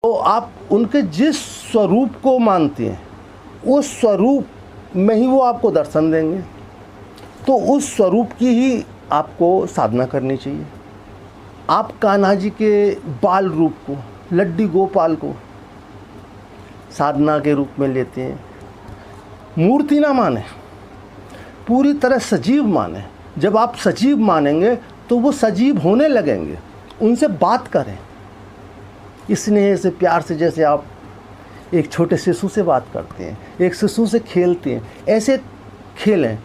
तो आप उनके जिस स्वरूप को मानते हैं उस स्वरूप में ही वो आपको दर्शन देंगे। तो उस स्वरूप की ही आपको साधना करनी चाहिए। आप कान्हा जी के बाल रूप को, लड्डू गोपाल को साधना के रूप में लेते हैं। मूर्ति ना माने, पूरी तरह सजीव माने। जब आप सजीव मानेंगे तो वो सजीव होने लगेंगे। उनसे बात करें स्नेह से, प्यार से, जैसे आप एक छोटे शिशु से बात करते हैं, एक शिशु से खेलते हैं, ऐसे खेलें।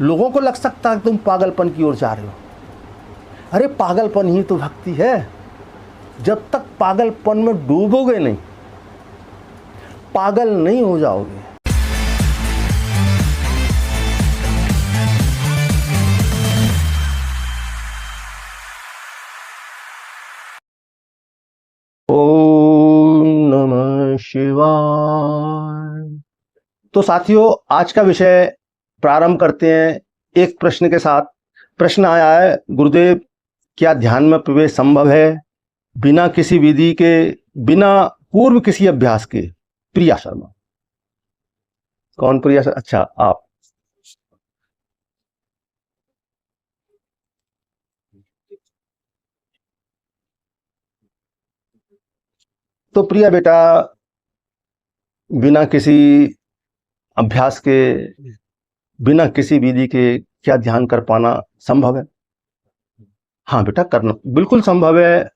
लोगों को लग सकता है कि तुम पागलपन की ओर जा रहे हो। अरे पागलपन ही तो भक्ति है। जब तक पागलपन में डूबोगे नहीं, पागल नहीं हो जाओगे। ओम नमः शिवाय। तो साथियों, आज का विषय प्रारंभ करते हैं एक प्रश्न के साथ। प्रश्न आया है, गुरुदेव क्या ध्यान में प्रवेश संभव है बिना किसी विधि के, बिना पूर्व किसी अभ्यास के? प्रिया शर्मा। कौन प्रिया शर्मा? अच्छा, आप। तो प्रिया बेटा, बिना किसी अभ्यास के, बिना किसी विधि के क्या ध्यान कर पाना संभव है? हाँ बेटा, करना बिल्कुल संभव है।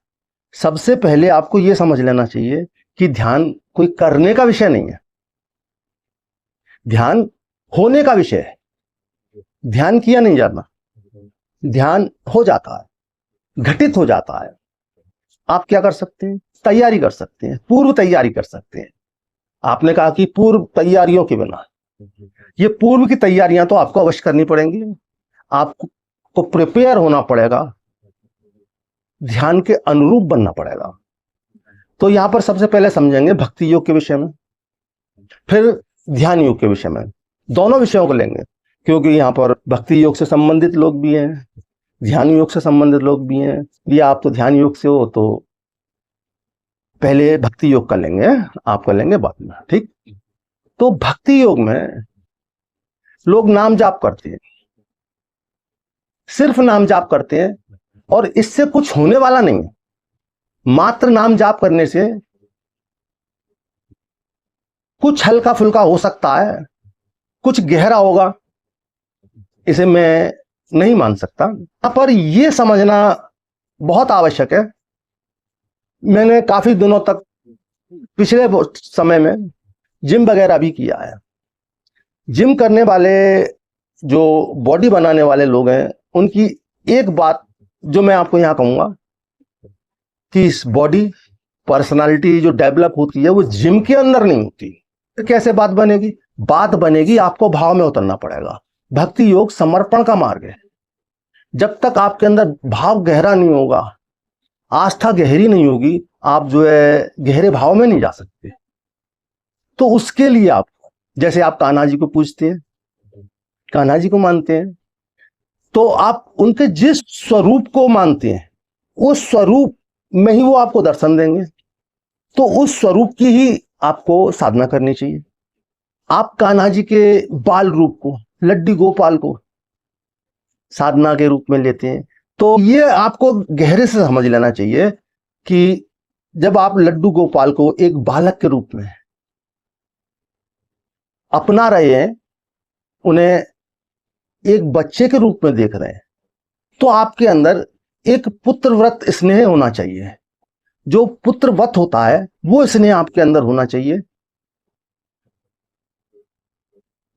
सबसे पहले आपको यह समझ लेना चाहिए कि ध्यान कोई करने का विषय नहीं है, ध्यान होने का विषय है। ध्यान किया नहीं जाता, ध्यान हो जाता है, घटित हो जाता है। आप क्या कर सकते हैं? तैयारी कर सकते हैं, पूर्व तैयारी कर सकते हैं। आपने कहा कि पूर्व तैयारियों के बिना, ये पूर्व की तैयारियां तो आपको अवश्य करनी पड़ेंगी। आपको प्रिपेयर होना पड़ेगा, ध्यान के अनुरूप बनना पड़ेगा। तो यहां पर सबसे पहले समझेंगे भक्ति योग के विषय में, फिर ध्यान योग के विषय में। दोनों विषयों को लेंगे, क्योंकि यहां पर भक्ति योग से संबंधित लोग भी हैं, ध्यान योग से संबंधित लोग भी हैं। या आप तो ध्यान योग से हो तो पहले भक्ति योग कर लेंगे, आप कर लेंगे बाद में, ठीक? तो भक्ति योग में लोग नाम जाप करते हैं, सिर्फ नाम जाप करते हैं, और इससे कुछ होने वाला नहीं है। मात्र नाम जाप करने से कुछ हल्का फुल्का हो सकता है, कुछ गहरा होगा, इसे मैं नहीं मान सकता। पर यह समझना बहुत आवश्यक है। मैंने काफी दिनों तक पिछले समय में जिम वगैरह भी किया है। जिम करने वाले, जो बॉडी बनाने वाले लोग हैं, उनकी एक बात जो मैं आपको यहां कहूंगा कि इस बॉडी पर्सनालिटी जो डेवलप होती है वो जिम के अंदर नहीं होती। तो कैसे बात बनेगी? बात बनेगी, आपको भाव में उतरना पड़ेगा। भक्ति योग समर्पण का मार्ग है। जब तक आपके अंदर भाव गहरा नहीं होगा, आस्था गहरी नहीं होगी, आप जो है गहरे भाव में नहीं जा सकते। तो उसके लिए आप, जैसे आप कान्हा जी को पूजते हैं, कान्हा जी को मानते हैं, तो आप उनके जिस स्वरूप को मानते हैं उस स्वरूप में ही वो आपको दर्शन देंगे। तो उस स्वरूप की ही आपको साधना करनी चाहिए। आप कान्हा जी के बाल रूप को, लड्डू गोपाल को साधना के रूप में लेते हैं। तो ये आपको गहरे से समझ लेना चाहिए कि जब आप लड्डू गोपाल को एक बालक के रूप में अपना रहे हैं, उन्हें एक बच्चे के रूप में देख रहे हैं, तो आपके अंदर एक पुत्रव्रत स्नेह होना चाहिए। जो पुत्रवत होता है वो स्नेह आपके अंदर होना चाहिए।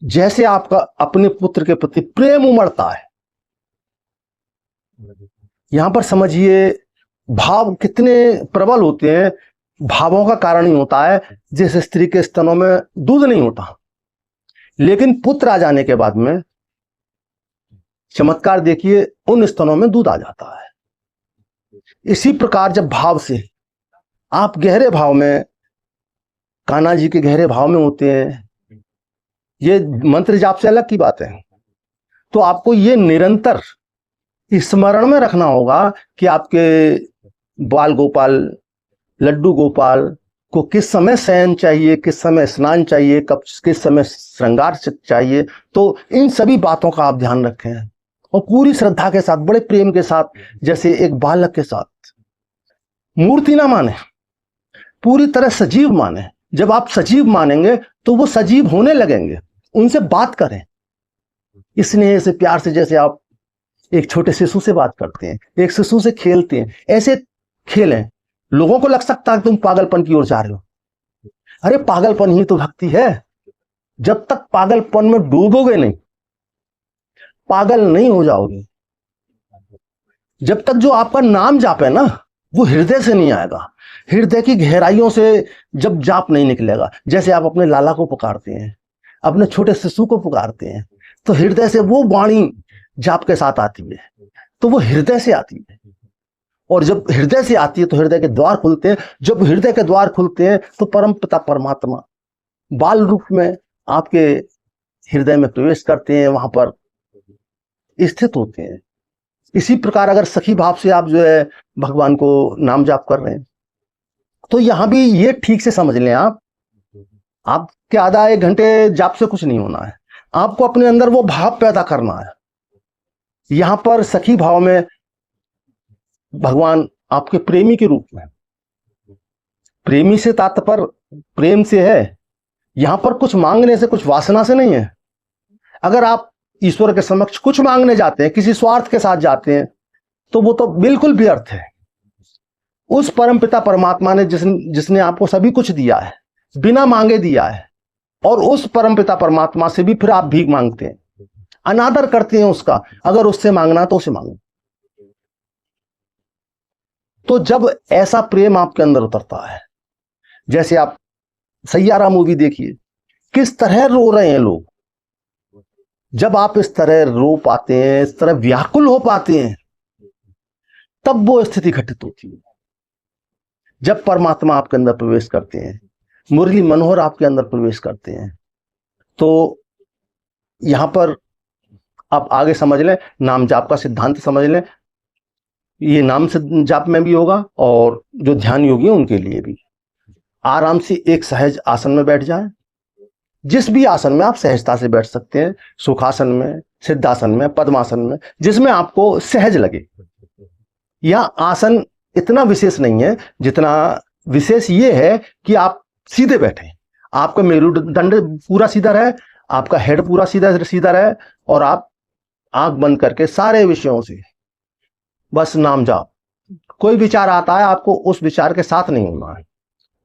जैसे आपका अपने पुत्र के प्रति प्रेम उमड़ता है, यहां पर समझिए भाव कितने प्रबल होते हैं। भावों का कारण ही होता है, जिस स्त्री के स्तनों में दूध नहीं होता, लेकिन पुत्र आ जाने के बाद में चमत्कार देखिए, उन स्तनों में दूध आ जाता है। इसी प्रकार जब भाव से आप गहरे भाव में, कान्हा जी के गहरे भाव में होते हैं, ये मंत्र जाप से अलग की बात है, तो आपको ये निरंतर स्मरण में रखना होगा कि आपके बाल गोपाल, लड्डू गोपाल को किस समय शयन चाहिए, किस समय स्नान चाहिए, कब किस समय श्रृंगार चाहिए, तो इन सभी बातों का आप ध्यान रखें और पूरी श्रद्धा के साथ, बड़े प्रेम के साथ, जैसे एक बालक के साथ। मूर्ति ना माने, पूरी तरह सजीव माने। जब आप सजीव मानेंगे तो वो सजीव होने लगेंगे। उनसे बात करें स्नेह से, प्यार से, जैसे आप एक छोटे शिशु से बात करते हैं, एक शिशु से खेलते हैं, ऐसे खेलें। लोगों को लग सकता है तुम पागलपन की ओर जा रहे हो। अरे पागलपन ही तो भक्ति है। जब तक पागलपन में डूबोगे नहीं, पागल नहीं हो जाओगे। जब तक जो आपका नाम जाप है ना, वो हृदय से नहीं आएगा, हृदय की गहराइयों से जब जाप नहीं निकलेगा। जैसे आप अपने लाला को पुकारते हैं, अपने छोटे शिशु को पुकारते हैं, तो हृदय से वो वाणी जाप के साथ आती है, तो वो हृदय से आती है। और जब हृदय से आती है तो हृदय के द्वार खुलते हैं। जब हृदय के द्वार खुलते हैं तो परम पिता परमात्मा बाल रूप में आपके हृदय में प्रवेश करते हैं, वहां पर स्थित होते हैं। इसी प्रकार अगर सखी भाव से आप जो है भगवान को नाम जाप कर रहे हैं, तो यहां भी ये ठीक से समझ लें आपके आधा एक घंटे जाप से कुछ नहीं होना है। आपको अपने अंदर वो भाव पैदा करना है। यहां पर सखी भाव में भगवान आपके प्रेमी के रूप में, प्रेमी से तात्पर्य प्रेम से है। यहां पर कुछ मांगने से, कुछ वासना से नहीं है। अगर आप ईश्वर के समक्ष कुछ मांगने जाते हैं, किसी स्वार्थ के साथ जाते हैं, तो वो तो बिल्कुल व्यर्थ है। उस परमपिता परमात्मा ने जिसने आपको सभी कुछ दिया है, बिना मांगे दिया है, और उस परमपिता परमात्मा से भी फिर आप भीख मांगते हैं, अनादर करते हैं उसका। अगर उससे मांगना तो उसे मांगो। तो जब ऐसा प्रेम आपके अंदर उतरता है, जैसे आप सैयारा मूवी देखिए, किस तरह रो रहे हैं लोग। जब आप इस तरह रो पाते हैं, इस तरह व्याकुल हो पाते हैं, तब वो स्थिति घटित होती है। जब परमात्मा आपके अंदर प्रवेश करते हैं, मुरली मनोहर आपके अंदर प्रवेश करते हैं, तो यहां पर आप आगे समझ लें, नाम जाप का सिद्धांत समझ लें। ये नाम से जाप में भी होगा और जो ध्यान योगी हैं उनके लिए भी। आराम से एक सहज आसन में बैठ जाएं। जिस भी आसन में आप सहजता से बैठ सकते हैं, सुखासन में, सिद्धासन में, पद्मासन में, जिसमें आपको सहज लगे। यह आसन इतना विशेष नहीं है, जितना विशेष ये है कि आप सीधे बैठे, आपका मेरुदंड पूरा सीधा रहे, आपका हेड पूरा सीधा सीधा रहे, और आप आंख बंद करके सारे विषयों से बस नाम जाप। कोई विचार आता है, आपको उस विचार के साथ नहीं होना है,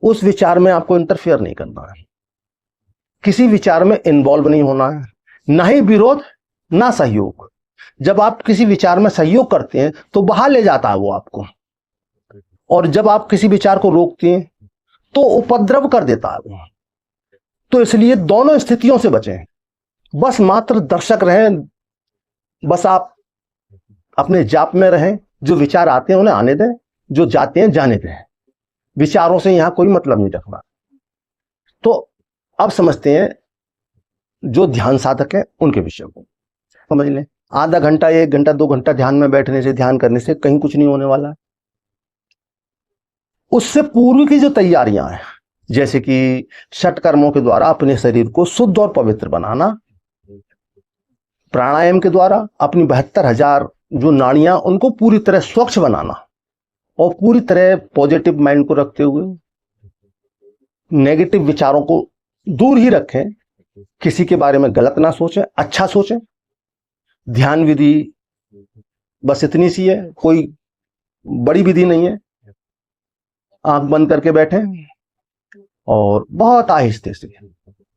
उस विचार में आपको इंटरफेयर नहीं करना है, किसी विचार में इन्वॉल्व नहीं होना है, ना ही विरोध ना सहयोग। जब आप किसी विचार में सहयोग करते हैं तो बाहर ले जाता है वो आपको, और जब आप किसी विचार को रोकते हैं तो उपद्रव कर देता है वो। तो इसलिए दोनों स्थितियों से बचें, बस मात्र दर्शक रहें, बस आप अपने जाप में रहें। जो विचार आते हैं उन्हें आने दें, जो जाते हैं जाने दें। विचारों से यहां कोई मतलब नहीं रखना। तो अब समझते हैं जो ध्यान साधक है उनके विषय को समझ लें। आधा घंटा, 1 घंटा, 2 घंटा ध्यान में बैठने से, ध्यान करने से कहीं कुछ नहीं होने वाला है। उससे पूर्व की जो तैयारियां हैं, जैसे कि षटकर्मों के द्वारा अपने शरीर को शुद्ध और पवित्र बनाना, प्राणायाम के द्वारा अपनी 72,000 जो नाड़ियां उनको पूरी तरह स्वच्छ बनाना, और पूरी तरह पॉजिटिव माइंड को रखते हुए नेगेटिव विचारों को दूर ही रखें, किसी के बारे में गलत ना सोचें, अच्छा सोचें। ध्यान विधि बस इतनी सी है, कोई बड़ी विधि नहीं है। आंख बंद करके बैठें और बहुत आहिस्ते से,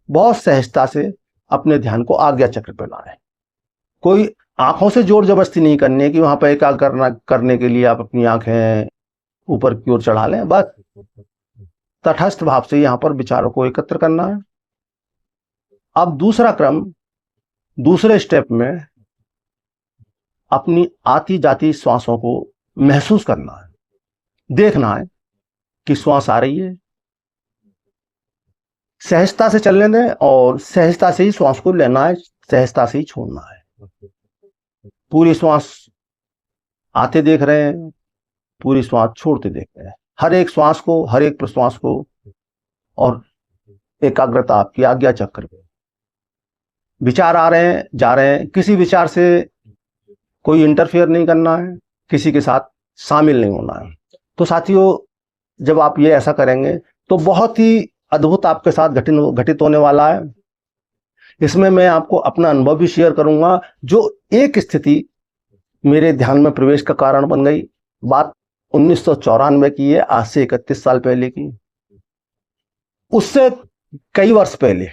बहुत सहजता से अपने ध्यान को आज्ञा चक्र पर लाएं। कोई आंखों से जोर जबरदस्ती नहीं करनी है कि वहां पर एकाग्र करने के लिए आप अपनी आंखें ऊपर की ओर चढ़ा लें। बस तटस्थ भाव से यहां पर विचारों को एकत्र करना है। अब दूसरा क्रम, दूसरे स्टेप में अपनी आती जाती श्वासों को महसूस करना है, देखना है कि श्वास आ रही है, सहजता से चलने दें और सहजता से ही श्वास को लेना है, सहजता से ही छोड़ना है। पूरी श्वास आते देख रहे हैं, पूरी श्वास छोड़ते देख रहे हैं। हर एक श्वास को, हर एक प्रश्वास को और एकाग्रता आपकी आज्ञा चक्र पे। विचार आ रहे हैं जा रहे हैं, किसी विचार से कोई इंटरफेयर नहीं करना है, किसी के साथ शामिल नहीं होना है। तो साथियों, जब आप ये ऐसा करेंगे तो बहुत ही अद्भुत आपके साथ घटित होने वाला है। इसमें मैं आपको अपना अनुभव भी शेयर करूंगा, जो एक स्थिति मेरे ध्यान में प्रवेश का कारण बन गई। बात 1994 की है, आज से 31 साल पहले की। उससे कई वर्ष पहले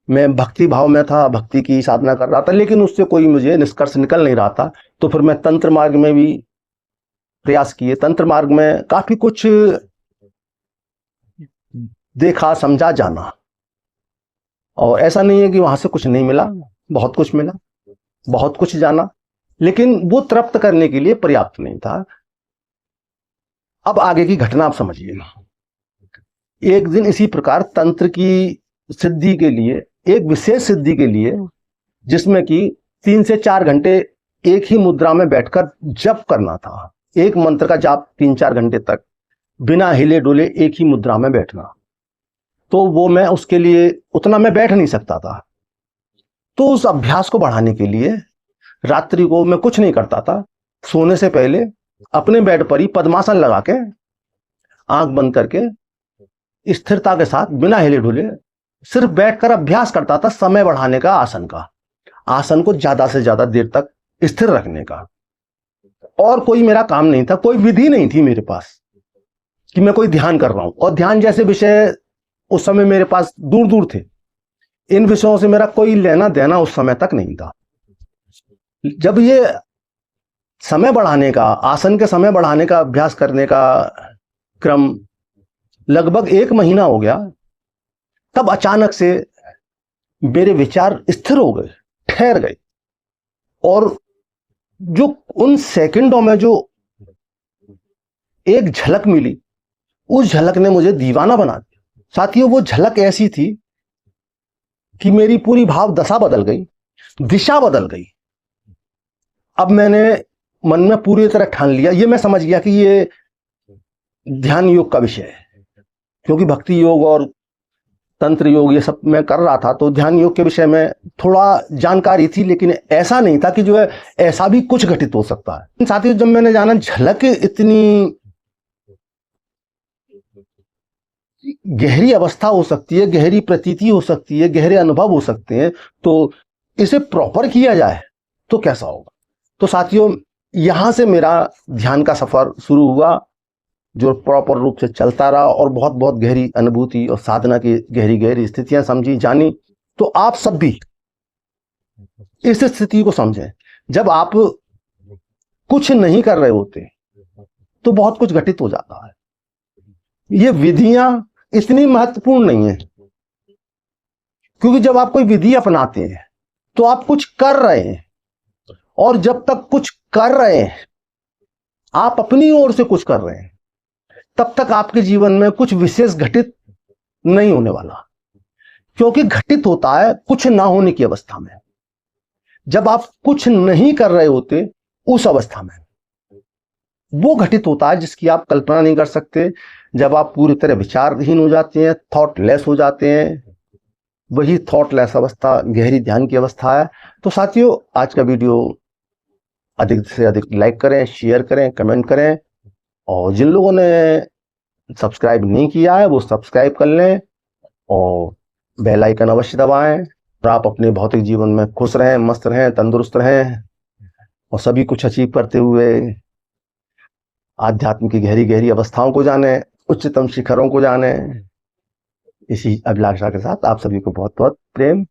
मैं भक्ति भाव में था, भक्ति की साधना कर रहा था, लेकिन उससे कोई मुझे निष्कर्ष निकल नहीं रहा था। तो फिर मैं तंत्र मार्ग में भी प्रयास किए। तंत्र मार्ग में काफी कुछ देखा, समझा, जाना, और ऐसा नहीं है कि वहां से कुछ नहीं मिला, बहुत कुछ मिला, बहुत कुछ जाना, लेकिन वो तृप्त करने के लिए पर्याप्त नहीं था। अब आगे की घटना आप समझिए। एक दिन इसी प्रकार तंत्र की सिद्धि के लिए, एक विशेष सिद्धि के लिए, जिसमें कि 3 से 4 घंटे एक ही मुद्रा में बैठकर जप करना था, एक मंत्र का जाप 3-4 घंटे तक बिना हिले डुले एक ही मुद्रा में बैठना, तो वो मैं उसके लिए उतना मैं बैठ नहीं सकता था। तो उस अभ्यास को बढ़ाने के लिए रात्रि को मैं कुछ नहीं करता था। सोने से पहले अपने बेड पर ही पद्मासन लगा के, आंख बंद करके, स्थिरता के साथ, बिना हिले डुले सिर्फ बैठकर अभ्यास करता था समय बढ़ाने का, आसन का, आसन को ज्यादा से ज्यादा देर तक स्थिर रखने का। और कोई मेरा काम नहीं था, कोई विधि नहीं थी मेरे पास कि मैं कोई ध्यान कर रहा हूं। और ध्यान जैसे विषय उस समय मेरे पास दूर दूर थे। इन विषयों से मेरा कोई लेना देना उस समय तक नहीं था। जब ये समय बढ़ाने का, आसन के समय बढ़ाने का अभ्यास करने का क्रम लगभग 1 महीना हो गया, तब अचानक से मेरे विचार स्थिर हो गए, ठहर गए। और जो उन सेकंडों में जो एक झलक मिली, उस झलक ने मुझे दीवाना बना दिया। साथियों, वो झलक ऐसी थी कि मेरी पूरी भाव दशा बदल गई, दिशा बदल गई। अब मैंने मन में पूरी तरह ठान लिया, ये मैं समझ गया कि ये ध्यान योग का विषय है, क्योंकि भक्ति योग और तंत्र योग ये सब मैं कर रहा था, तो ध्यान योग के विषय में थोड़ा जानकारी थी, लेकिन ऐसा नहीं था कि जो है ऐसा भी कुछ घटित हो सकता है। साथियों, जब मैंने जाना झलक इतनी गहरी अवस्था हो सकती है, गहरी प्रतीति हो सकती है, गहरे अनुभव हो सकते हैं, तो इसे प्रॉपर किया जाए तो कैसा होगा। तो साथियों, यहां से मेरा ध्यान का सफर शुरू हुआ, जो प्रॉपर रूप से चलता रहा, और बहुत बहुत गहरी अनुभूति और साधना की गहरी गहरी स्थितियां समझी, जानी। तो आप सब भी इस स्थिति को समझें। जब आप कुछ नहीं कर रहे होते तो बहुत कुछ घटित हो जाता है। ये विधियां इतनी महत्वपूर्ण नहीं है, क्योंकि जब आप कोई विधि अपनाते हैं तो आप कुछ कर रहे हैं, और जब तक कुछ कर रहे हैं, आप अपनी ओर से कुछ कर रहे हैं, तब तक आपके जीवन में कुछ विशेष घटित नहीं होने वाला। क्योंकि घटित होता है कुछ ना होने की अवस्था में। जब आप कुछ नहीं कर रहे होते, उस अवस्था में वो घटित होता है जिसकी आप कल्पना नहीं कर सकते। जब आप पूरी तरह विचारहीन हो जाते हैं, थॉटलेस हो जाते हैं, वही थॉटलेस अवस्था गहरी ध्यान की अवस्था है। तो साथियों, आज का वीडियो अधिक से अधिक लाइक करें, शेयर करें, कमेंट करें, और जिन लोगों ने सब्सक्राइब नहीं किया है वो सब्सक्राइब कर लें, और बेल आइकन अवश्य दबाएं। और आप अपने भौतिक जीवन में खुश रहें, मस्त रहें, तंदुरुस्त रहें, और सभी कुछ अचीव करते हुए आध्यात्म की गहरी गहरी अवस्थाओं को जाने, उच्चतम शिखरों को जाने। इसी अभिलाषा के साथ आप सभी को बहुत बहुत प्रेम।